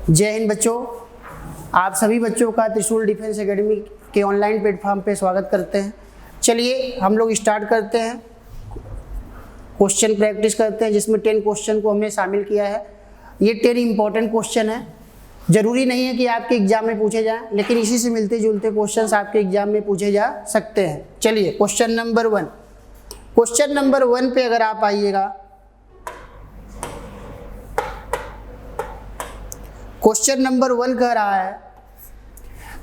जय हिंद बच्चों, आप सभी बच्चों का त्रिशूल डिफेंस एकेडमी के ऑनलाइन प्लेटफॉर्म पे स्वागत करते हैं। चलिए हम लोग स्टार्ट करते हैं, क्वेश्चन प्रैक्टिस करते हैं जिसमें 10 क्वेश्चन को हमने शामिल किया है। ये 10 इंपॉर्टेंट क्वेश्चन है, जरूरी नहीं है कि आपके एग्जाम में पूछे जाएं, लेकिन इसी से मिलते जुलते क्वेश्चन आपके एग्जाम में पूछे जा सकते हैं। चलिए क्वेश्चन नंबर 1 पे अगर आप आइएगा, क्वेश्चन नंबर 1 कह रहा है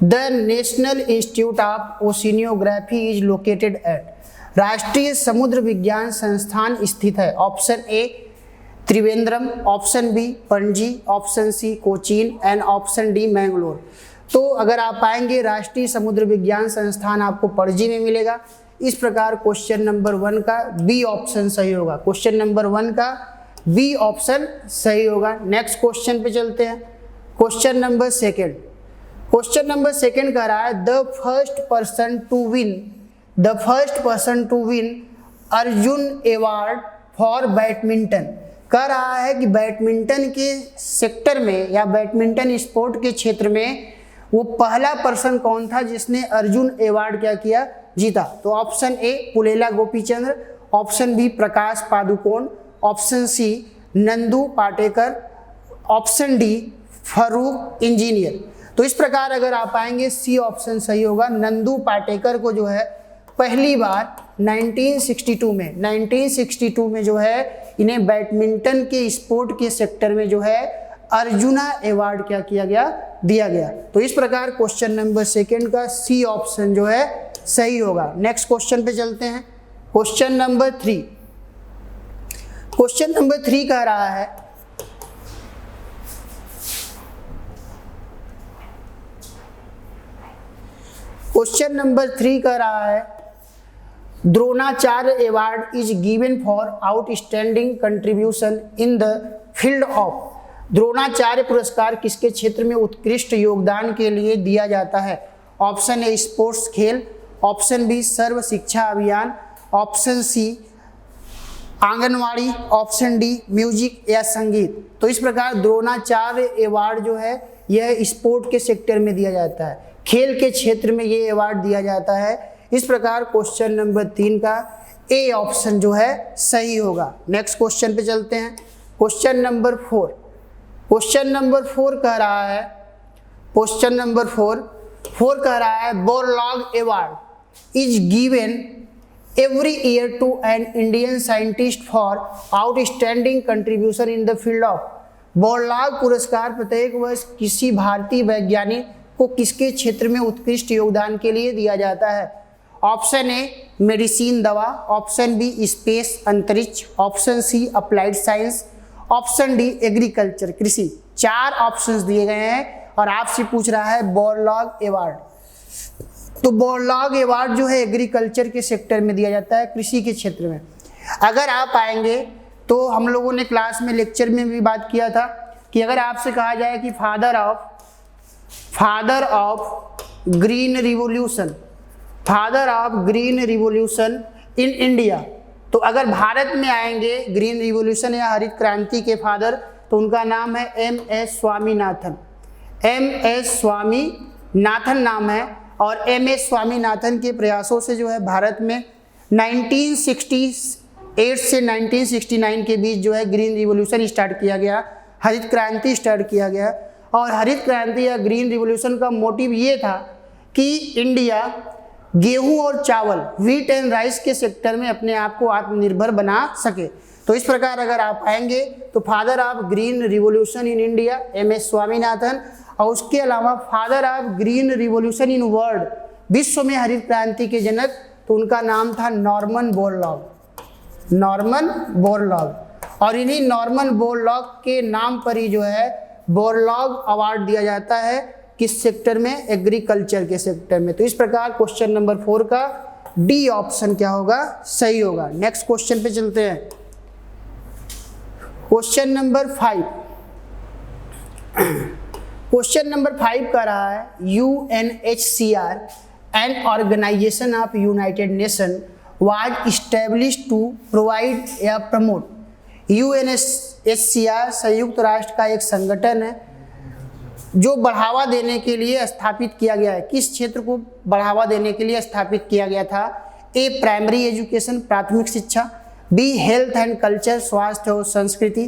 the national institute of oceanography is located at, राष्ट्रीय समुद्र विज्ञान संस्थान स्थित है। Option A Trivandrum, option B Panaji, option C Cochin and option D Mangalore. तो अगर आप आएंगे राष्ट्रीय समुद्र विज्ञान संस्थान आपको पणजी में मिलेगा। इस प्रकार क्वेश्चन नंबर 1 का बी ऑप्शन सही होगा। क्वेश्चन नंबर 1 का बी ऑप्शन सही होगा। नेक्स्ट क्वेश्चन पे चलते हैं। क्वेश्चन नंबर 2 कह रहा है the first person to win Arjuna award for badminton. कह रहा है कि बैडमिंटन के सेक्टर में या बैडमिंटन स्पोर्ट के क्षेत्र में वो पहला पर्सन कौन था जिसने अर्जुन अवार्ड क्या किया, जीता। तो option A Pullela Gopichandra, option B Prakash Padukone, option C Nandu Patekar, option D Farooq Engineer. तो इस प्रकार अगर आप आएंगे सी ऑप्शन सही होगा। नंदू पाटेकर को जो है पहली बार 1962 में जो है इन्हें बैडमिंटन के स्पोर्ट के सेक्टर में जो है अर्जुना अवार्ड क्या किया गया, दिया गया। तो इस प्रकार क्वेश्चन नंबर 2 का सी ऑप्शन जो है सही होगा। नेक्स्ट क्वेश्चन पे चलते हैं। क्वेश्चन नंबर 3 कह रहा है Dronacharya award is given for outstanding contribution in the field of. Dronacharya पुरस्कार किसके क्षेत्र में उत्कृष्ट योगदान के लिए दिया जाता है। ऑप्शन ए स्पोर्ट्स खेल, option B Sarva Shiksha Abhiyan, option C Anganwadi, option D music या संगीत। तो इस प्रकार द्रोणाचार्य अवार्ड जो है यह स्पोर्ट के सेक्टर में दिया जाता है, खेल के क्षेत्र में ये अवार्ड दिया जाता है। इस प्रकार क्वेश्चन नंबर 3 का ए ऑप्शन जो है सही होगा। नेक्स्ट क्वेश्चन पे चलते हैं। क्वेश्चन नंबर 4 कह रहा है Borlaug award is given every year to an Indian scientist for outstanding contribution in the field of. Borlaug पुरस्कार प्रत्येक वर्ष किसी भारतीय वैज्ञानिक को किसके क्षेत्र में उत्कृष्ट योगदान के लिए दिया जाता है। ऑप्शन ए मेडिसिन दवा, ऑप्शन बी स्पेस अंतरिक्ष, option C applied science, option D agriculture कृषि। 4 ऑप्शंस दिए गए हैं और आपसे पूछ रहा है बोरलॉग अवार्ड। तो बोरलॉग अवार्ड जो है एग्रीकल्चर के सेक्टर में दिया जाता है, कृषि के क्षेत्र में। अगर आप आएंगे तो हम लोगों ने क्लास में लेक्चर में भी बात किया था कि अगर आपसे कहा जाए कि father of green revolution in India, तो अगर भारत में आएंगे ग्रीन रिवॉल्यूशन या हरित क्रांति के फादर तो उनका नाम है एम.एस. स्वामीनाथन नाम है। और एम.एस. स्वामीनाथन के प्रयासों से जो है भारत में 1968 से 1969 के बीच जो है ग्रीन रिवॉल्यूशन स्टार्ट किया गया, हरित क्रांति स्टार्ट किया गया। और हरित क्रांति या ग्रीन रिवॉल्यूशन का मोटिव ये था कि इंडिया गेहूं और चावल, व्हीट एंड राइस के सेक्टर में अपने आप को आत्मनिर्भर बना सके। तो इस प्रकार अगर आप आएंगे तो father of green revolution in India M S. Swaminathan, और उसके अलावा father of green revolution in world, विश्व में हरित क्रांति के जनक, तो उनका नाम था नॉर्मन बोरलॉग। और इन्हीं नॉर्मन बोरलॉग के नाम पर ही जो है बोरलॉग अवार्ड दिया जाता है, किस सेक्टर में, एग्रीकल्चर के सेक्टर में। तो इस प्रकार क्वेश्चन नंबर 4 का डी ऑप्शन क्या होगा, सही होगा। नेक्स्ट क्वेश्चन पे चलते हैं। क्वेश्चन नंबर 5 का रहा है UNHCR, an organisation of United Nation was established to provide या प्रमोट। UNHCR संयुक्त राष्ट्र का एक संगठन है जो बढ़ावा देने के लिए स्थापित किया गया है, किस क्षेत्र को बढ़ावा देने के लिए स्थापित किया गया था? ए प्राइमरी एजुकेशन, प्राथमिक शिक्षा, बी हेल्थ एंड कल्चर, स्वास्थ्य और संस्कृति,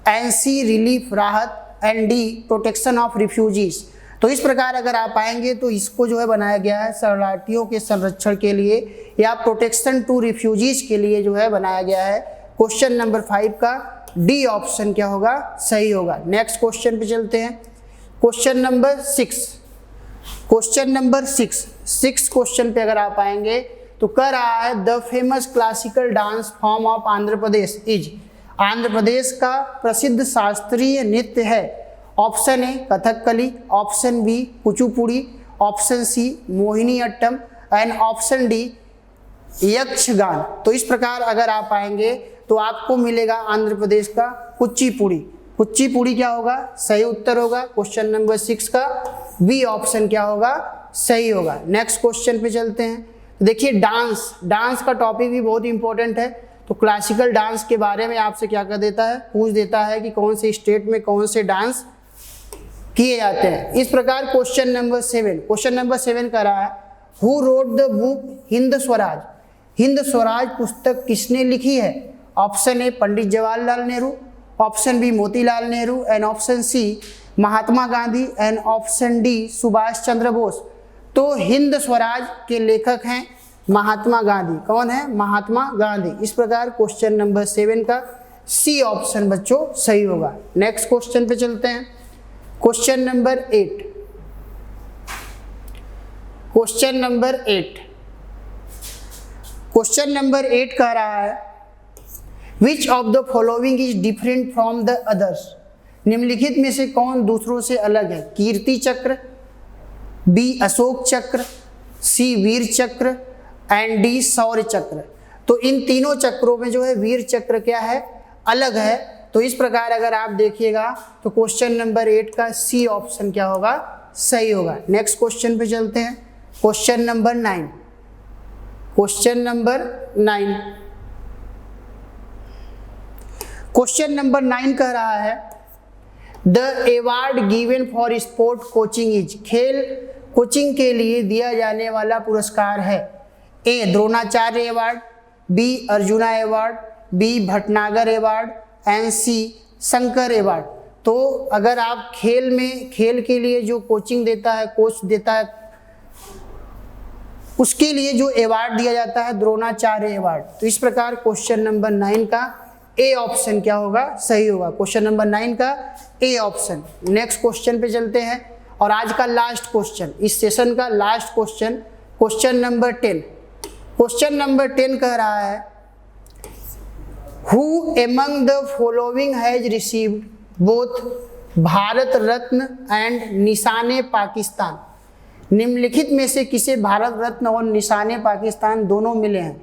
एंड सी रिलीफ, राहत, and D protection of refugees. तो इस प्रकार अगर आप आएंगे तो इसको जो है बनाया गया है शरणार्थियों के संरक्षण के लिए या प्रोटेक्शन टू रिफ्यूजीज के लिए जो है बनाया गया है। क्वेश्चन नंबर 5 का डी ऑप्शन क्या होगा? सही होगा। नेक्स्ट क्वेश्चन पे चलते हैं। क्वेश्चन नंबर 6, सिक्स क्वेश्चन पे अगर आप आएंगे तो कह रहा है the famous classical dance form of Andhra Pradesh is. Andhra Pradesh का प्रसिद्ध शास्त्रीय नृत्य है। Option A Kathakali, option B Kuchipudi, option C Mohini Attam and option D Yakshagana. तो इस प्रकार अगर आप आएंगे तो आपको मिलेगा आंध्र प्रदेश का कुचिपुड़ी। कुचिपुड़ी क्या होगा? सही उत्तर होगा। क्वेश्चन नंबर 6 का बी ऑप्शन क्या होगा? सही होगा। नेक्स्ट क्वेश्चन पे चलते हैं। देखिए डांस का टॉपिक भी बहुत इंपॉर्टेंट है। तो क्लासिकल डांस के बारे में आपसे क्या कर देता है? पूछ देता है कि कौन से स्टेट में कौन से डांस किए जाते हैं। इस प्रकार क्वेश्चन नंबर 7 कर रहा है who wrote the book Hind Swaraj. Hind Swaraj पुस्तक किसने लिखी है? Option A Pandit Jawaharlal Nehru, option B Motilal Nehru and option C Mahatma Gandhi and option D Subhash Chandra Bose. तो हिंद स्वराज के लेखक हैं महात्मा गांधी। कौन है? महात्मा गांधी। इस प्रकार क्वेश्चन नंबर 7 का सी ऑप्शन बच्चों सही होगा। नेक्स्ट क्वेश्चन पे चलते हैं। क्वेश्चन नंबर 8 कह रहा है which of the following is different from the others. निम्नलिखित में से कौन दूसरों से अलग है? कीर्ति चक्र, बी अशोक चक्र, सी वीर चक्र एंड डी शौर्य चक्र। तो इन तीनों चक्रों में जो है वीर चक्र क्या है? अलग है। तो इस प्रकार अगर आप देखिएगा तो क्वेश्चन नंबर 8 का सी ऑप्शन क्या होगा? सही होगा। नेक्स्ट क्वेश्चन पे चलते हैं। क्वेश्चन नंबर 9 कह रहा है the award given for sport coaching is. खेल कोचिंग के लिए दिया जाने वाला पुरस्कार है। A Dronacharya award, B Arjuna award, B Bhatnagar award and C Shankar award. तो अगर आप खेल के लिए जो कोचिंग देता है, कोच देता है, उसके लिए जो अवार्ड दिया जाता है द्रोणाचार्य अवार्ड। तो इस प्रकार क्वेश्चन नंबर 9 का ए ऑप्शन क्या होगा? सही होगा। क्वेश्चन नंबर 9 का ए ऑप्शन। नेक्स्ट क्वेश्चन पे चलते हैं और आज का लास्ट क्वेश्चन, इस सेशन का लास्ट क्वेश्चन, क्वेश्चन नंबर 10 कह रहा है Who among the following has received both Bharat Ratna and निशाने पाकिस्तान। निम्नलिखित में से किसे भारत रत्न और निशाने पाकिस्तान दोनों मिले हैं?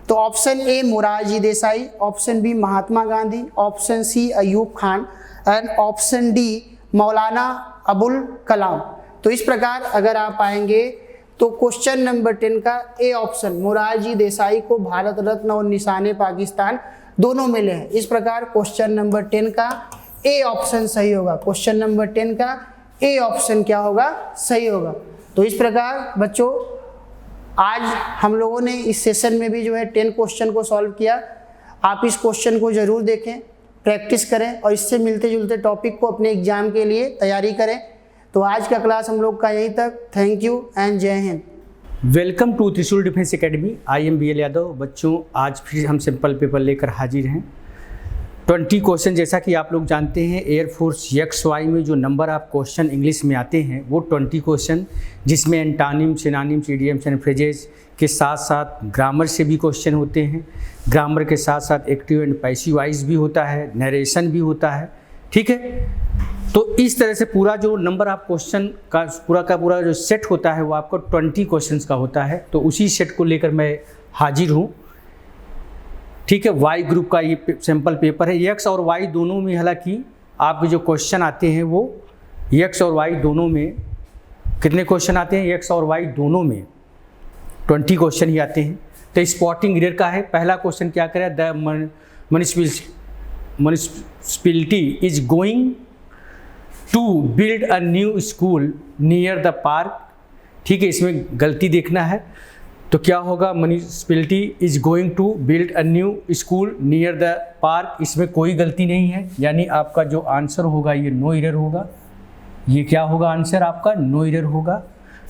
तो option A Morarji Desai, option B Mahatma Gandhi, option C Ayub Khan and option D Maulana Abul कलाम। तो इस प्रकार अगर आप आएंगे तो क्वेश्चन नंबर 10 का ए ऑप्शन मोरारजी देसाई को भारत रत्न और निशाने पाकिस्तान दोनों मिले हैं। इस प्रकार क्वेश्चन नंबर 10 का ए ऑप्शन सही होगा। क्वेश्चन नंबर 10 का ए ऑप्शन क्या होगा? सही होगा। तो इस प्रकार बच्चों आज हम लोगों ने इस सेशन में भी जो है 10 क्वेश्चन को सॉल्व किया। आप इस क्वेश्चन को ज़रूर देखें, प्रैक्टिस करें और इससे मिलते जुलते टॉपिक को अपने एग्जाम के लिए तैयारी करें। तो आज का क्लास हम लोग का यहीं तक। थैंक यू एंड जय हिंद। वेलकम टू त्रिशूल defence academy. I am BL Yadav. बच्चों आज फिर हम सिंपल पेपर लेकर हाजिर हैं। 20 क्वेश्चन, जैसा कि आप लोग जानते हैं एयरफोर्स XY में जो नंबर ऑफ क्वेश्चन इंग्लिश में आते हैं वो 20 क्वेश्चन, जिसमें एंटानिम, सिनोनिम्स, इडियम्स एंड फ्रेजेस के साथ साथ ग्रामर से भी क्वेश्चन होते हैं। ग्रामर के साथ साथ एक्टिव एंड पैसिव वॉइस भी होता है, नरेशन भी होता है। ठीक है, तो इस तरह से पूरा जो नंबर ऑफ क्वेश्चन का पूरा जो सेट होता है वो आपको 20 क्वेश्चंस का होता है। तो उसी सेट को लेकर मैं हाजिर हूँ। ठीक है, Y ग्रुप का ये सैम्पल पेपर है। X और Y दोनों में, हालांकि आपके जो क्वेश्चन आते हैं वो X और Y दोनों में कितने क्वेश्चन आते हैं? X और Y दोनों में 20 क्वेश्चन ही आते हैं। तो स्पॉटिंग ग्रेड का है। पहला क्वेश्चन क्या करें? The municipality is going to build a new school near the park. ठीक है, इसमें गलती देखना है। तो क्या होगा, municipality is going to build a new school near the park, इसमें कोई गलती नहीं है, यानी आपका जो आंसर होगा ये नो एरर होगा। ये क्या होगा आंसर आपका, नो एरर होगा।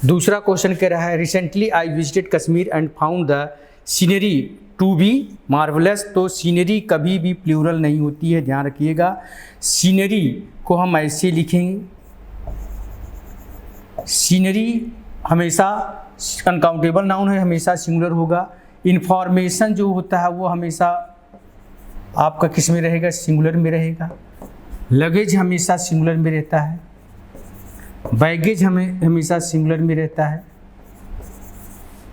दूसरा क्वेश्चन कह रहा है recently I visited Kashmir and found the scenery to be marvellous. तो सीनरी कभी भी प्लूरल नहीं होती है, ध्यान रखिएगा। सीनरी को हम ऐसे लिखेंगे, सीनरी हमेशा अनकाउंटेबल नाउन है, हमेशा सिंगुलर होगा। इंफॉर्मेशन जो होता है वो हमेशा आपका किस में रहेगा, सिंगुलर में रहेगा। लगेज हमेशा सिंगुलर में रहता है, बैगेज हमेशा सिंगुलर में रहता है।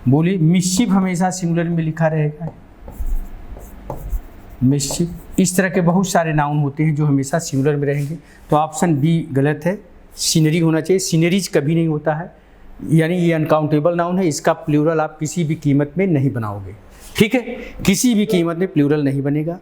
बोलिए, मिस्चिफ हमेशा सिंगुलर में लिखा रहेगा, मिस्चिफ। इस तरह के बहुत सारे नाउन होते हैं जो हमेशा सिंगुलर में रहेंगे। तो ऑप्शन बी गलत है, सीनरी होना चाहिए। सीनरीज कभी नहीं होता है, यानी ये अनकाउंटेबल नाउन है, इसका प्लूरल आप किसी भी कीमत में नहीं बनाओगे। ठीक है, किसी भी कीमत में प्लूरल नहीं बनेगा।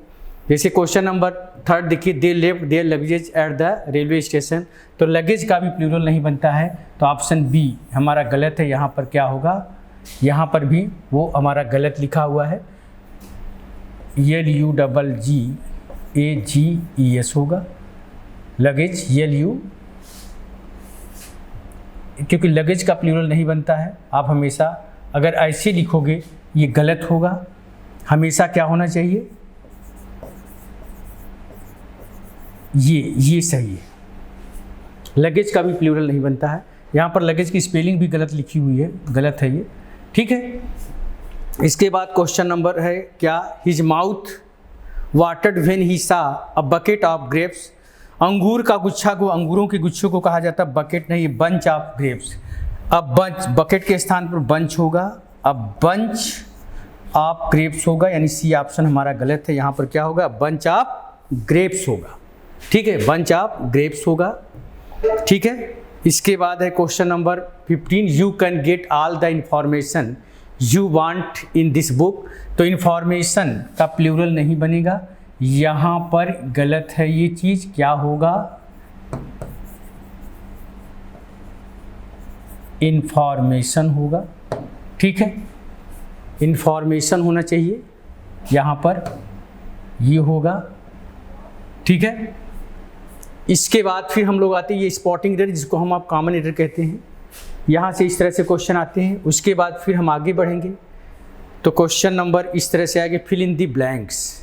जैसे क्वेश्चन नंबर 3 देखिए, they left there luggage at the railway station. तो लगेज का भी प्लूरल नहीं बनता है, तो ऑप्शन बी हमारा गलत है। यहाँ पर क्या होगा, यहाँ पर भी वो हमारा गलत लिखा हुआ है, LUGGAGES होगा लगेज, LU, क्योंकि लगेज का प्लूरल नहीं बनता है। आप हमेशा अगर ऐसे लिखोगे ये गलत होगा, हमेशा क्या होना चाहिए, ये सही है। लगेज का भी प्लूरल नहीं बनता है। यहाँ पर लगेज की स्पेलिंग भी गलत लिखी हुई है, गलत है ये। ठीक है, इसके बाद क्वेश्चन नंबर है क्या, his mouth watered when he सा अ बकेट ऑफ ग्रेप्स। अंगूर का गुच्छा को, अंगूरों के गुच्छे को कहा जाता है बकेट नहीं, बंच ऑफ ग्रेप्स। अब बंच, बकेट के स्थान पर बंच होगा, अब बंच ऑफ ग्रेप्स होगा, यानी सी ऑप्शन हमारा गलत है। यहाँ पर क्या होगा, बंच ऑफ ग्रेप्स होगा। ठीक है, बंच ऑफ ग्रेप्स होगा। ठीक है, इसके बाद है question number 15, you can get all the information you want in this book. तो इंफॉर्मेशन का प्लूरल नहीं बनेगा, यहाँ पर गलत है ये चीज़। क्या होगा, इंफॉर्मेशन होगा। ठीक है, इंफॉर्मेशन होना चाहिए, यहाँ पर ये होगा। ठीक है, इसके बाद फिर हम लोग आते हैं ये स्पॉटिंग एरर, जिसको हम आप कॉमन एरर कहते हैं। यहाँ से इस तरह से क्वेश्चन आते हैं। उसके बाद फिर हम आगे बढ़ेंगे तो क्वेश्चन नंबर इस तरह से आगे, fill in the blanks.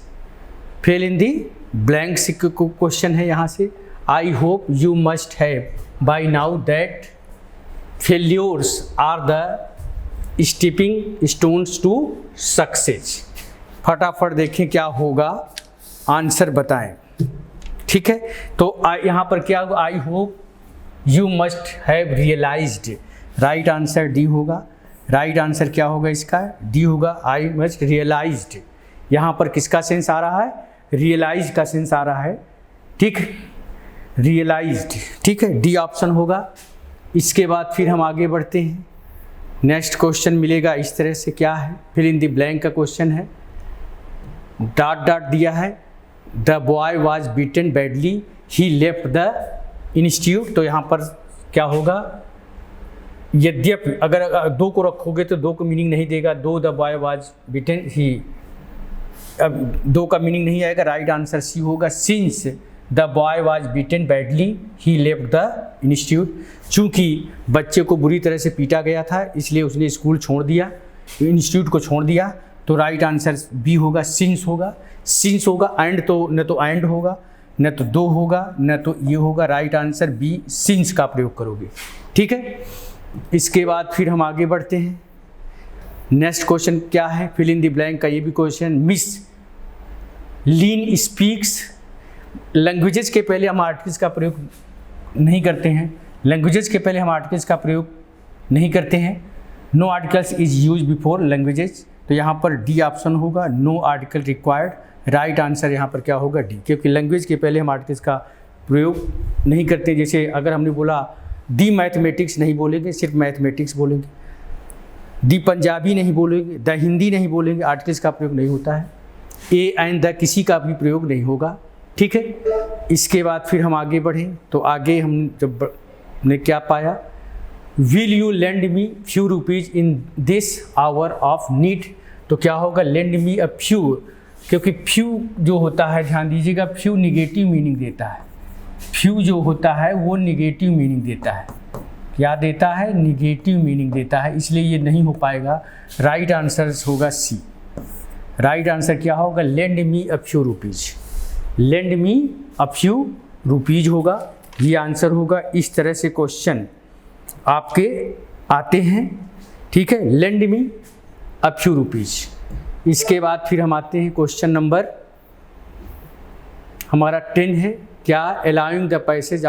Fill in the blanks question है यहाँ से, I hope you must have by now that failures are the stepping stones to success. फटाफट देखें क्या होगा, आंसर बताएं। ठीक है, तो यहाँ पर क्या होगा, I hope you must have realised. Right answer D होगा। राइट आंसर क्या होगा इसका, डी होगा, आई मस्ट रियलाइज्ड। यहाँ पर किसका सेंस आ रहा है, रियलाइज का सेंस आ रहा है। ठीक, रियलाइज्ड। ठीक है, डी ऑप्शन होगा। इसके बाद फिर हम आगे बढ़ते हैं। नेक्स्ट क्वेश्चन मिलेगा इस तरह से, क्या है, फिल इन द ब्लैंक का क्वेश्चन है। डॉट डॉट दिया है, the boy was beaten badly he left the institute. तो यहाँ पर क्या होगा, यद्यपि अगर दो को रखोगे तो दो को मीनिंग नहीं देगा, दो द बॉय वाज बिटेन ही, अब दो का मीनिंग नहीं आएगा। राइट आंसर सी होगा, since the boy was bitten badly he left the institute. चूँकि बच्चे को बुरी तरह से पीटा गया था इसलिए उसने स्कूल छोड़ दिया, इंस्टीट्यूट को छोड़ दिया। तो राइट आंसर बी होगा, सिंस होगा। सिंस होगा, एंड तो न तो एंड होगा, न तो दो होगा, न तो ये होगा। राइट आंसर बी, सिंस का प्रयोग करोगे। ठीक है, इसके बाद फिर हम आगे बढ़ते हैं। नेक्स्ट क्वेश्चन क्या है, फिल इन द ब्लैंक का ये भी क्वेश्चन। मिस लीन स्पीक्स। लैंग्वेजेस के पहले हम आर्टिकल्स का प्रयोग नहीं करते हैं, लैंग्वेजेस के पहले हम आर्टिकल्स का प्रयोग नहीं करते हैं। No articles is use before languages. तो यहाँ पर डी ऑप्शन होगा, no article required. Right answer यहाँ पर क्या होगा, डी, क्योंकि लैंग्वेज के पहले हम आर्टिकल्स का प्रयोग नहीं करते। जैसे अगर हमने बोला दी मैथमेटिक्स नहीं बोलेंगे, सिर्फ मैथमेटिक्स बोलेंगे। दी पंजाबी नहीं बोलेंगे, द हिंदी नहीं बोलेंगे, आर्टिकल्स का प्रयोग नहीं होता है। ए एंड द किसी का भी प्रयोग नहीं होगा। ठीक है, इसके बाद फिर हम आगे बढ़े तो आगे हमने क्या पाया, will you lend me few rupees in this hour of need, तो क्या होगा, लेंड मी अ फ्यू, क्योंकि फ्यू जो होता है, ध्यान दीजिएगा, फ्यू निगेटिव मीनिंग देता है। फ्यू जो होता है वो निगेटिव मीनिंग देता है। क्या देता है, निगेटिव मीनिंग देता है, इसलिए ये नहीं हो पाएगा। राइट आंसर होगा सी। राइट आंसर क्या होगा, lend me a few rupees, lend me a few rupees होगा। ये आंसर होगा। इस तरह से क्वेश्चन आपके आते हैं, ठीक है, lend me a few rupees. इसके बाद फिर हम आते हैं क्वेश्चन नंबर हमारा 10 है, क्या, allowing the passage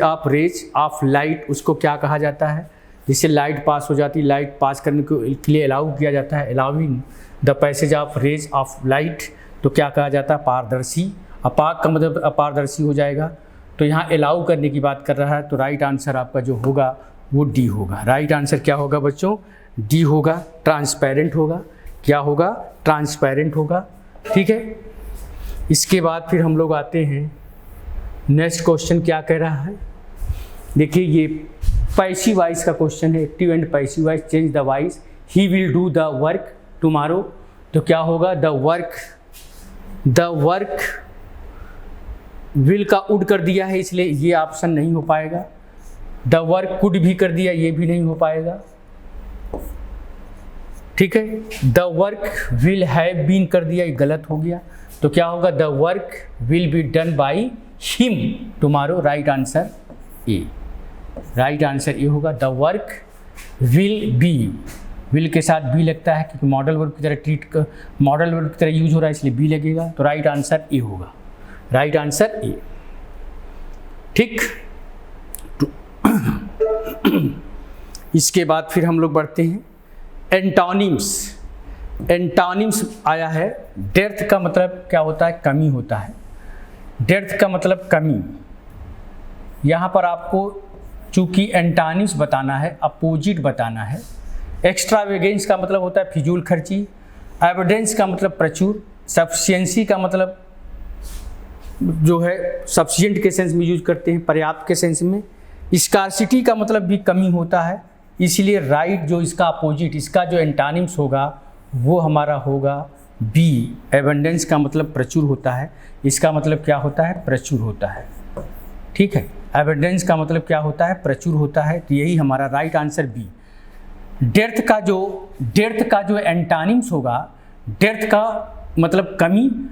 of rays of light, उसको क्या कहा जाता है, जिससे लाइट पास हो जाती है, लाइट पास करने के लिए अलाउ किया जाता है, allowing the passage of rays of light, तो क्या कहा जाता है, पारदर्शी। अपाक का मतलब अपारदर्शी हो जाएगा, तो यहाँ अलाउ करने की बात कर रहा है, तो राइट आंसर आपका जो होगा वो डी होगा। राइट आंसर क्या होगा बच्चों, डी होगा। ट्रांसपेरेंट होगा, क्या होगा, ट्रांसपेरेंट होगा, ठीक है। इसके बाद फिर हम लोग आते हैं नेक्स्ट क्वेश्चन, क्या कह रहा है, देखिए ये पैसिव वॉइस का क्वेश्चन है, active and passive voice, change the voice, he will do the work tomorrow, तो क्या होगा, द वर्क विल का उड कर दिया है, इसलिए ये ऑप्शन नहीं हो पाएगा। द वर्क कुड भी कर दिया, ये भी नहीं हो पाएगा, ठीक है। The work will have been कर दिया, ये गलत हो गया, तो क्या होगा, the work will be done by him tomorrow. Right answer A. Right answer ये होगा, the work will be, will के साथ बी लगता है क्योंकि मॉडल वर्ब की तरह मॉडल वर्ब की तरह यूज हो रहा है, इसलिए बी लगेगा, तो राइट आंसर ए होगा। राइट आंसर ए, ठीक। इसके बाद फिर हम लोग बढ़ते हैं एंटोनिम्स। एंटोनिम्स आया है, डेर्थ का मतलब क्या होता है, कमी होता है। डेर्थ का मतलब कमी। यहाँ पर आपको चूंकि एंटोनिम्स बताना है, अपोजिट बताना है। एक्स्ट्रावेगेंस का मतलब होता है फिजूल खर्ची, एविडेंस का मतलब प्रचुर, सफिशिएंसी का मतलब जो है सफिशिएंट के सेंस में यूज करते हैं, पर्याप्त के सेंस में। स्कार्सिटी का मतलब भी कमी होता है, इसलिए राइट जो इसका अपोजिट, इसका जो एंटोनिम्स होगा वो हमारा होगा बी। एबंडेंस का मतलब प्रचुर होता है, इसका मतलब क्या होता है, प्रचुर होता है, ठीक है। एबंडेंस का मतलब क्या होता है, प्रचुर होता है, तो यही हमारा राइट आंसर बी। डेर्थ का जो एंटोनिम्स होगा, डेर्थ का मतलब कमी,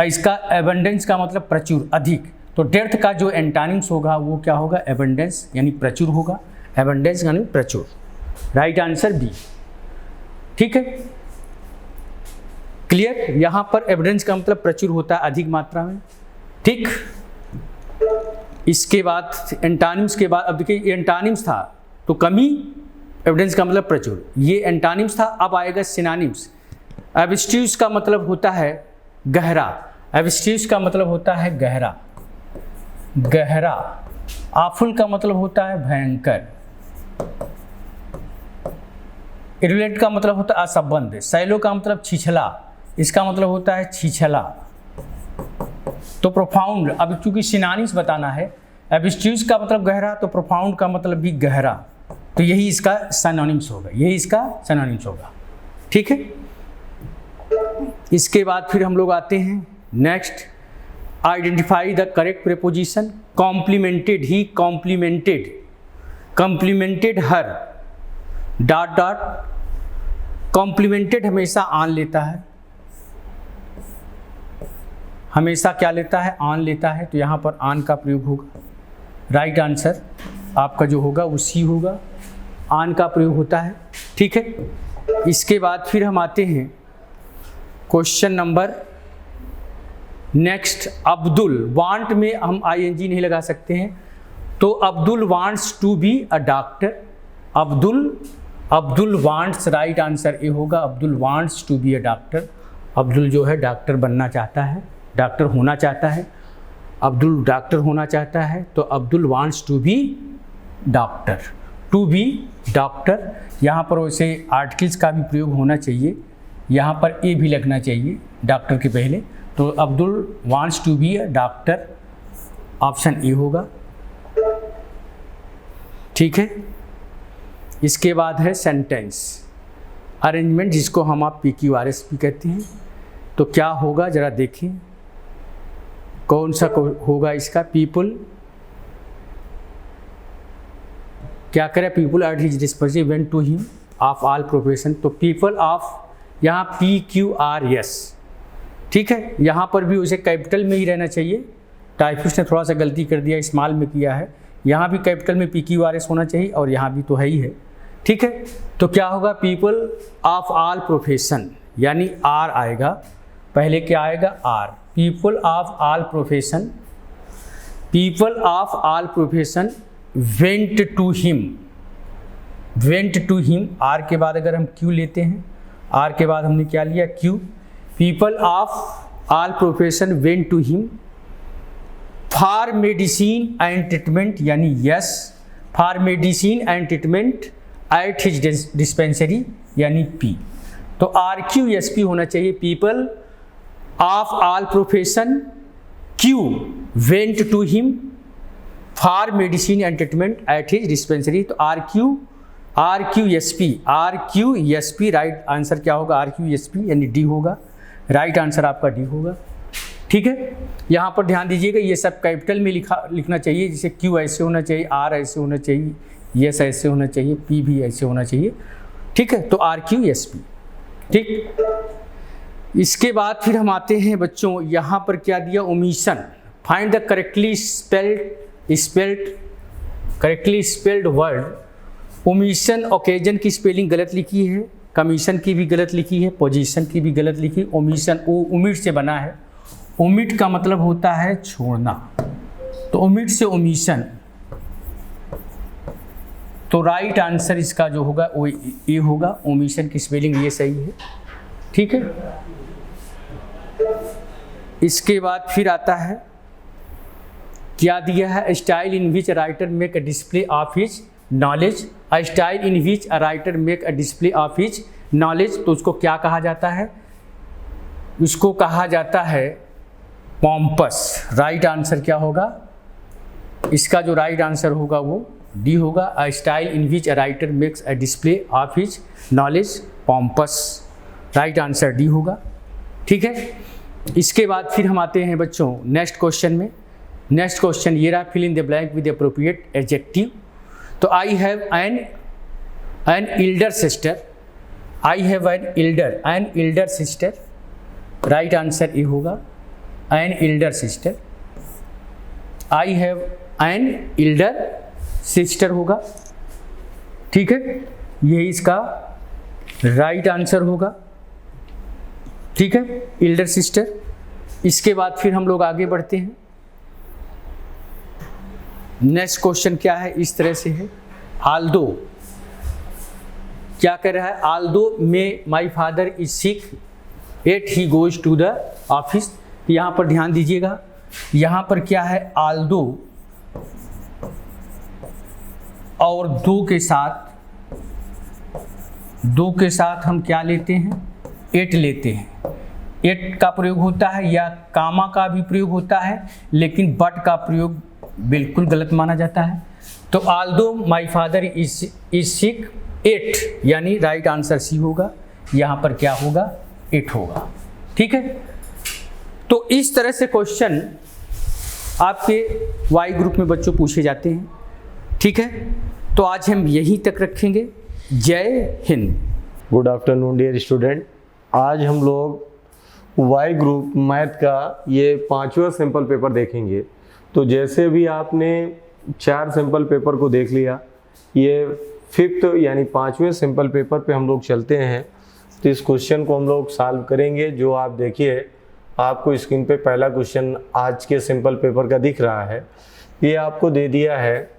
इसका एबंडेंस का मतलब प्रचुर, अधिक, तो डेर्थ का जो एंटोनिम्स होगा वो क्या होगा, एबंडेंस यानी प्रचुर होगा। एबंडेंस यानी प्रचुर। राइट आंसर बी, ठीक है, क्लियर। यहाँ पर एविडेंस का मतलब प्रचुर होता है, अधिक मात्रा में, ठीक। इसके बाद एंटोनिम्स के बाद, अब देखिए एंटोनिम्स था तो कमी, एविडेंस का मतलब प्रचुर, ये एंटोनिम्स था। अब आएगा सिनोनिम्स। एब्स्ट्यूज का मतलब होता है गहरा, एब्स्ट्यूज का मतलब होता है गहरा, गहरा। आफुल का मतलब होता है भयंकर, इरिलेट का मतलब होता है असंबद्ध, सैलो का मतलब छिछला, इसका मतलब होता है छिछला। तो प्रोफाउंड, अब क्योंकि सिनोनिम्स बताना है, एब्स्ट्यूज का मतलब गहरा, तो प्रोफाउंड का मतलब भी गहरा, तो यही इसका सिनोनिम्स होगा, यही इसका सिनोनिम्स होगा, ठीक है। इसके बाद फिर हम लोग आते हैं next, identify the correct preposition. Complimented, he complimented, complimented her, dot dot. Complimented हमेशा आन लेता है, हमेशा क्या लेता है, आन लेता है, तो यहाँ पर आन का प्रयोग होगा। राइट आंसर आपका जो होगा वो सी होगा, आन का प्रयोग होता है, ठीक है। इसके बाद फिर हम आते हैं question number next, Abdul. Want में हम आईएनजी नहीं लगा सकते हैं, तो Abdul wants to be a doctor. Abdul wants, right answer A होगा, Abdul wants to be a doctor. Abdul जो है डॉक्टर बनना चाहता है, डॉक्टर होना चाहता है, अब्दुल डॉक्टर होना चाहता है, तो Abdul wants to be doctor, to be doctor. यहाँ पर वैसे आर्टिकल्स का भी प्रयोग होना चाहिए, यहाँ पर ए भी लगना चाहिए डॉक्टर के पहले। तो Abdul wants to be a doctor, option A होगा। ठीक है, इसके बाद है सेंटेंस अरेंजमेंट, जिसको हम आप PQRS भी कहते हैं। तो क्या होगा ज़रा देखें, कौन सा होगा इसका। पीपल क्या करें, people at his disposal went to him of all profession. तो पीपल ऑफ यहाँ PQRS, ठीक है। यहाँ पर भी उसे कैपिटल में ही रहना चाहिए, टाइपिस्ट ने थोड़ा सा गलती कर दिया, स्मॉल में किया है। यहाँ भी कैपिटल में PQRS होना चाहिए और यहाँ भी तो है ही है, ठीक है। तो क्या होगा, पीपल ऑफ ऑल प्रोफेशन, यानी आर आएगा पहले। क्या आएगा, R. People of all profession, people of all profession went to him, went to him. R के बाद अगर हम क्यू लेते हैं, आर के बाद हमने क्या लिया, Q. People of all profession went to him for medicine and treatment, यानी S. For medicine and treatment at his dispensary, यानी पी। तो RQSP होना चाहिए। People of all profession Q went to him for medicine and treatment at his dispensary. तो RQSP right answer क्या होगा, RQSP यानी D होगा। राइट आंसर आपका डी होगा, ठीक है। यहाँ पर ध्यान दीजिएगा, ये सब कैपिटल में लिखना चाहिए, जैसे क्यू ऐसे होना चाहिए, आर ऐसे होना चाहिए, यस ऐसे होना चाहिए, पी भी ऐसे होना चाहिए, ठीक है। तो RQSP, ठीक। इसके बाद फिर हम आते हैं बच्चों, यहाँ पर क्या दिया, omission. Find the correctly spelled word. Omission, occasion की स्पेलिंग गलत लिखी है, कमीशन की भी गलत लिखी है, पोजीशन की भी गलत लिखी। ओमिशन ओमिट से बना है, ओमिट का मतलब होता है छोड़ना, तो ओमिट से ओमिशन। तो राइट आंसर इसका जो होगा वो ए होगा। ओमिशन की स्पेलिंग ये सही है, ठीक है। इसके बाद फिर आता है, क्या दिया है, style in which writer make a display of his knowledge. A style in which a writer make a display of his knowledge, तो उसको क्या कहा जाता है, उसको कहा जाता है पॉम्पस। राइट आंसर क्या होगा, इसका जो राइट आंसर होगा वो डी होगा। A style in which a writer makes a display of his knowledge, pompous. Right answer D होगा, ठीक है। इसके बाद फिर हम आते हैं बच्चों नेक्स्ट क्वेश्चन में। नेक्स्ट क्वेश्चन ये रहा, fill in the blank with appropriate adjective. तो I have an elder sister, I have an elder sister. Right answer A होगा, an elder sister. I have an elder sister होगा, ठीक है। ये इसका राइट आंसर होगा, ठीक है, एल्डर सिस्टर। इसके बाद फिर हम लोग आगे बढ़ते हैं। नेक्स्ट क्वेश्चन क्या है, इस तरह से है, आल्दो क्या कर रहा है, आल्दो में my father is sick yet he goes to the office. यहाँ पर ध्यान दीजिएगा, यहाँ पर क्या है, आल्दो और दो के साथ हम क्या लेते हैं, एट लेते हैं। एट का प्रयोग होता है या कामा का भी प्रयोग होता है, लेकिन बट का प्रयोग बिल्कुल गलत माना जाता है। तो although my father is sick yet, यानी राइट आंसर सी होगा। यहाँ पर क्या होगा, एट होगा, ठीक है। तो इस तरह से क्वेश्चन आपके वाई ग्रुप में बच्चों पूछे जाते हैं, ठीक है। तो आज हम यहीं तक रखेंगे। Jai Hind. Good afternoon dear student. आज हम लोग वाई ग्रुप मैथ का ये 5वां सैम्पल पेपर देखेंगे। तो जैसे भी आपने 4 सैम्पल पेपर को देख लिया, ये 5th यानी 5वें सैम्पल पेपर पे हम लोग चलते हैं। तो इस क्वेश्चन को हम लोग सॉल्व करेंगे। जो आप देखिए, आपको स्क्रीन पे पहला क्वेश्चन आज के सैम्पल पेपर का दिख रहा है। ये आपको दे दिया है,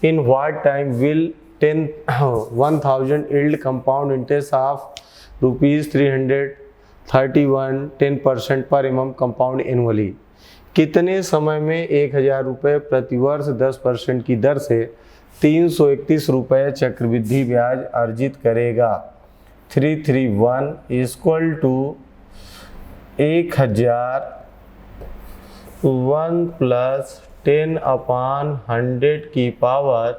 in what time will 1000 yield compound interest of ₹331 10% per annum compound annually। कितने समय में 1000 रुपये प्रतिवर्ष 10% की दर से 331 रुपये चक्रवृद्धि ब्याज अर्जित करेगा। 331 इक्वल टू 1000 1 प्लस 10/100 की पावर,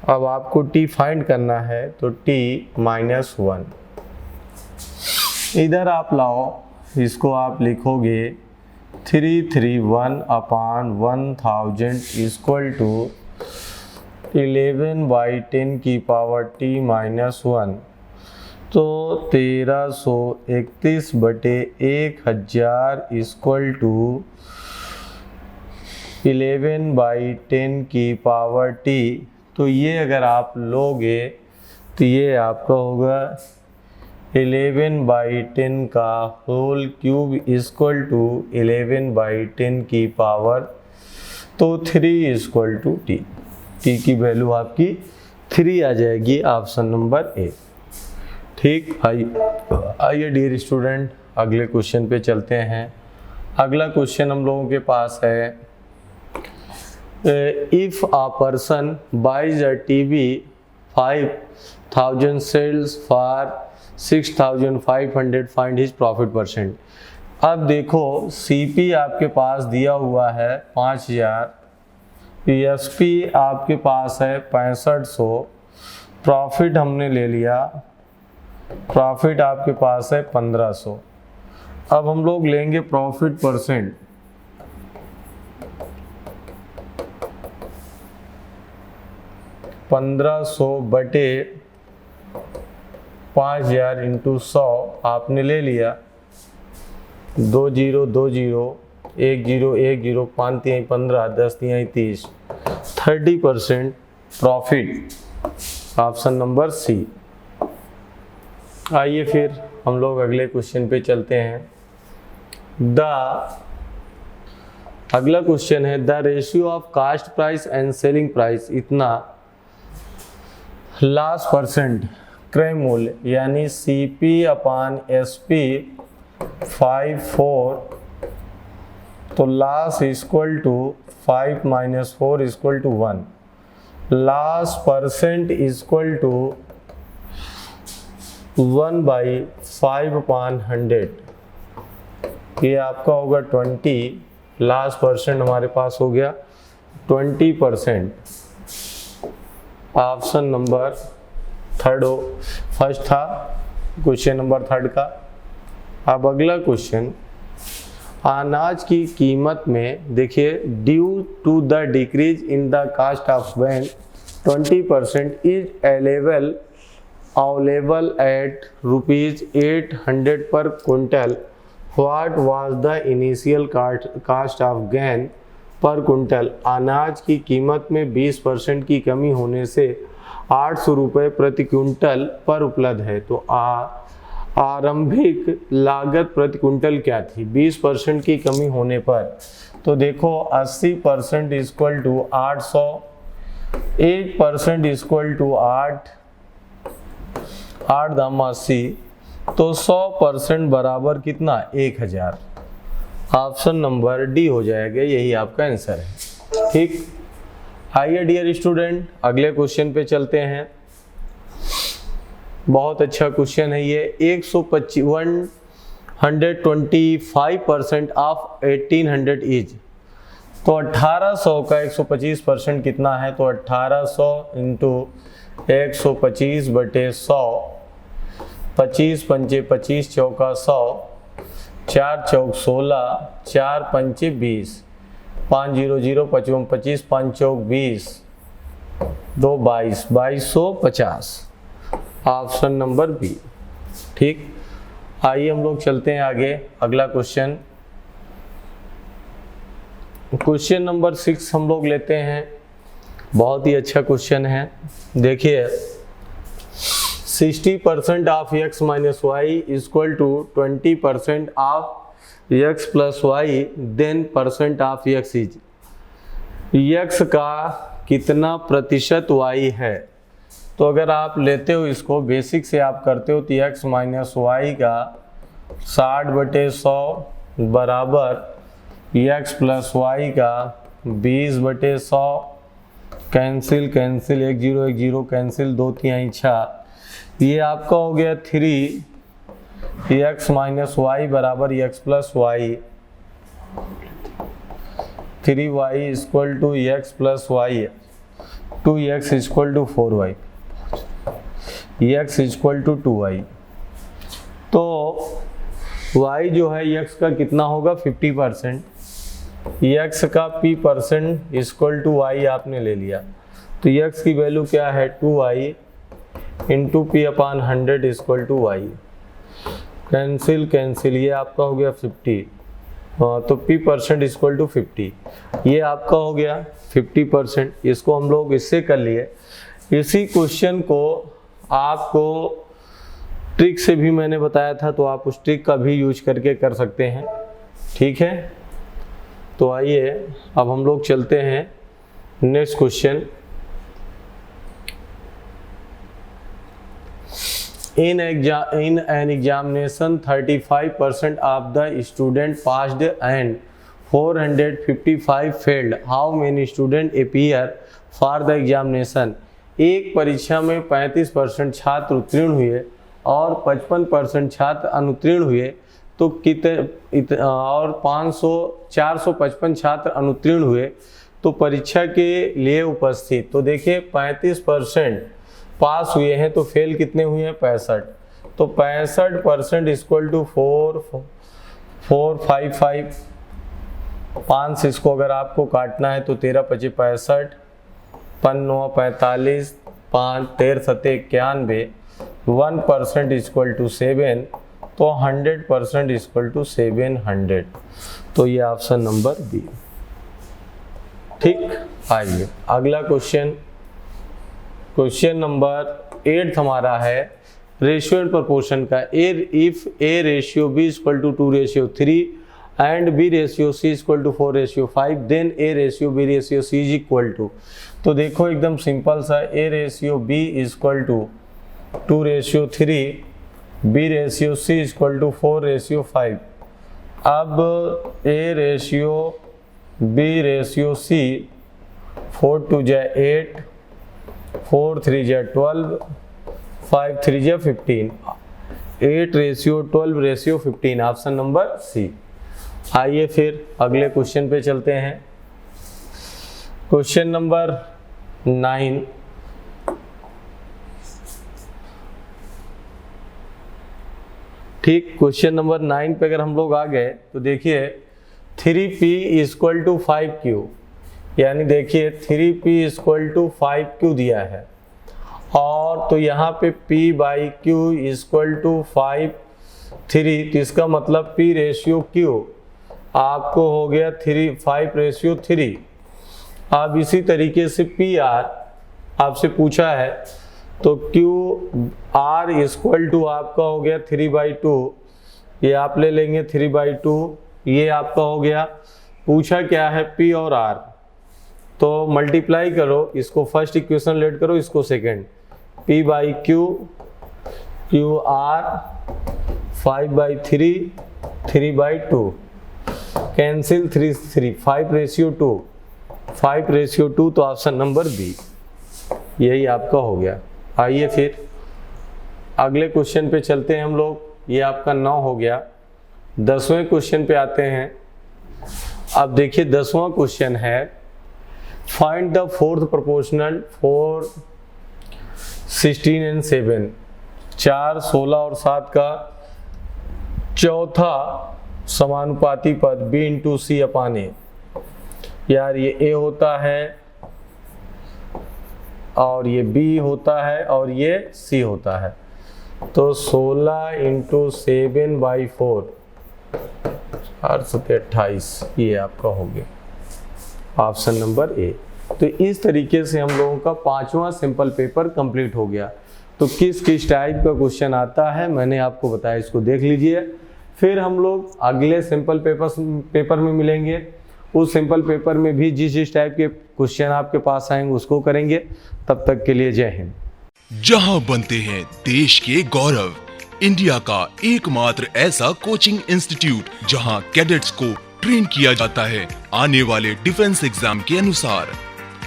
अब आपको t फाइंड करना है तो t -1 इधर आप लाओ, इसको आप लिखोगे 331/1000 इक्वल टू 11/10 की पावर t -1, तो 1331/1000 इक्वल टू 11/10 की पावर t। तो ये अगर आप लोगे तो ये आपका होगा 11/10 का होल क्यूब इक्वल टू 11/10 की पावर, तो 3 इक्वल टू टी। टी की वैल्यू आपकी 3 आ जाएगी, ऑप्शन नंबर ए। ठीक, आइए डियर स्टूडेंट अगले क्वेश्चन पे चलते हैं। अगला क्वेश्चन हम लोगों के पास है, if a person buys a TV 5000 sells for 6500 find his profit percent. अब देखो सीपी आपके पास दिया हुआ है 5000, पीएसपी आपके पास है 6500, प्रॉफिट हमने ले लिया, प्रॉफिट आपके पास है 1500। अब हम लोग लेंगे प्रॉफिट परसेंट। बटे 5000 इंटू 100 आपने ले लिया, 2 0 2 0 1 0 1 0 5 3 15 10 3 30 30% प्रॉफिट, ऑप्शन नंबर सी। आइए फिर हम लोग अगले क्वेश्चन पे चलते हैं। अगला क्वेश्चन है, the ratio of cost price and selling price इतना, लास्ट परसेंट क्रय मूल्य यानी CP/SP 54, तो loss equal to 5 - 4 equal to 1, loss percent equal to 1/5/100, ये आपका होगा 20, लास्ट परसेंट हमारे पास हो गया 20%, ऑप्शन नंबर थर्ड हो, फर्स्ट था क्वेश्चन नंबर थर्ड का। अब अगला क्वेश्चन, अनाज की कीमत में देखिए, due to the decrease in the cost of grain 20% is available at ₹800 per quintal, what was the initial cost of grain per quintal. अनाज की कीमत में 20% की कमी होने से 800 रुपये प्रति क्विंटल पर उपलब्ध है, तो आरंभिक लागत प्रति क्विंटल क्या थी 20% की कमी होने पर। तो देखो 80% इक्वल टू 800, 1% इक्वल टू 8 दाम 80, तो 100% बराबर कितना 1000, ऑप्शन नंबर डी हो जाएगा, यही आपका आंसर है। ठीक, आइए डियर स्टूडेंट अगले क्वेश्चन पे चलते हैं। बहुत अच्छा क्वेश्चन है ये। 125% ऑफ 1800 इज, तो 1800 का 125% कितना है, तो 1800 इंटू 125/100, 25 पंचे 25 चौका 100, 4 चौक 16, 4 पंचे 20, 5 0 0 55 25, 5 चौक 20, 2 22, 2250, ऑप्शन नंबर बी। ठीक, आइए हम लोग चलते हैं आगे। अगला क्वेश्चन, क्वेश्चन नंबर 6 हम लोग लेते हैं। बहुत ही अच्छा क्वेश्चन है। देखिए 60% of x - y equal to 20% of x + y, then percent of x is, x का कितना प्रतिशत y है। तो अगर आप लेते हो इसको बेसिक से आप करते हो तो x - y का 60/100 बराबर x + y का 20/100 कैंसिल कैंसिल, 1 0 1 0 कैंसिल, 2 3 6, ये आपका हो गया 3x माइनस वाई बराबर x plus y, 3y equal to x plus y, 2x equal to 4y, x equal to 2y। तो y जो है x का कितना होगा 50%, x का p% इक्वल टू y आपने ले लिया, तो x की वैल्यू क्या है 2y into p upon 100 equal to y। Cancel cancel, ये आपका हो गया 50, तो p% इक्वल टू 50, ये आपका हो गया 50%। इसको हम लोग इससे कर लिए। इसी क्वेश्चन को आपको ट्रिक से भी मैंने बताया था, तो आप उस ट्रिक का भी यूज करके कर सकते हैं, ठीक है। तो आइए अब हम लोग चलते हैं next question. In an examination, 35% of the student passed and 455 failed. How many students appear for the examination? एक परीक्षा में 35% छात्र उत्तीर्ण हुए और 55% छात्र अनुत्तीर्ण हुए, तो कितने और 455 छात्र अनुत्तीर्ण हुए, तो परीक्षा के लिए उपस्थित, तो देखिए 35% पास हुए हैं, तो फेल कितने हुए हैं 65, तो 65% इक्वल टू 455, 5 इसको अगर आपको काटना है तो 13 25 65, 5 45, 5 13 7 91, 1% इक्वल टू 7, तो 100% इक्वल टू 700, तो ये ऑप्शन नंबर बी। ठीक, आइए अगला क्वेश्चन, क्वेश्चन नंबर 8 हमारा है रेशियो एंड प्रोपोर्शन का। If A ratio B equal to 2:3 and B ratio C equal to 4:5, then A ratio B ratio C is equal to. तो देखो एकदम सिंपल सा, A ratio B equal to 2:3, B ratio C equal to 4:5। अब A ratio B ratio C, 4 2 8, 4 3 12, 5 3 15, 8:12:15, option number C. आइए फिर अगले question पे चलते हैं। क्वेश्चन नंबर 9, ठीक, क्वेश्चन नंबर 9 पे अगर हम लोग आ गए तो देखिए 3p इक्वल टू 5q, यानी देखिए 3p इक्वल टू 5q दिया है, और तो यहाँ पे p/q इक्वल टू 3, तो इसका मतलब p रेशियो q आपको हो गया 5:3। अब इसी तरीके से pr आपसे पूछा है, तो qr इक्वल टू आपका हो गया 3/2, ये आप ले लेंगे 3/2, ये आपका हो गया। पूछा क्या है p और r, तो मल्टीप्लाई करो, इसको फर्स्ट इक्वेशन लेट करो, इसको सेकंड, p/q, qr 5/3, 3/2, कैंसिल 3 3, 5:2, 5:2, तो ऑप्शन नंबर बी यही आपका हो गया। आइए फिर अगले क्वेश्चन पे चलते हैं हम लोग, ये आपका 9 हो गया। 10वें क्वेश्चन पे आते हैं। अब देखिए 10वां क्वेश्चन है, find the fourth proportional for 16 and 7, 4, 16 और 7 का चौथा समानुपाती पद b इंटू सी अपान ए। यार ये a होता है और ये b होता है और ये c होता है, तो 16 इंटू 7/4, 28, ये आपका हो गया ऑप्शन नंबर ए। तो इस तरीके से हम लोगों का 5वां सिंपल पेपर कंप्लीट हो गया। तो किस किस टाइप का क्वेश्चन आता है मैंने आपको बताया, इसको देख लीजिए। फिर हम लोग अगले सिंपल पेपर में मिलेंगे। उस सिंपल पेपर में भी जिस जिस टाइप के क्वेश्चन आपके पास आएंगे उसको करेंगे। तब तक के लिए जय हिंद। जहां बनते हैं देश के गौरव, इंडिया का एकमात्र ऐसा कोचिंग इंस्टीट्यूट जहां कैडेट्स को ट्रेन किया जाता है आने वाले डिफेंस एग्जाम के अनुसार।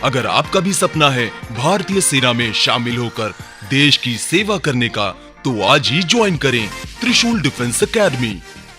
अगर आपका भी सपना है भारतीय सेना में शामिल होकर देश की सेवा करने का, तो आज ही ज्वाइन करें त्रिशूल डिफेंस एकेडमी।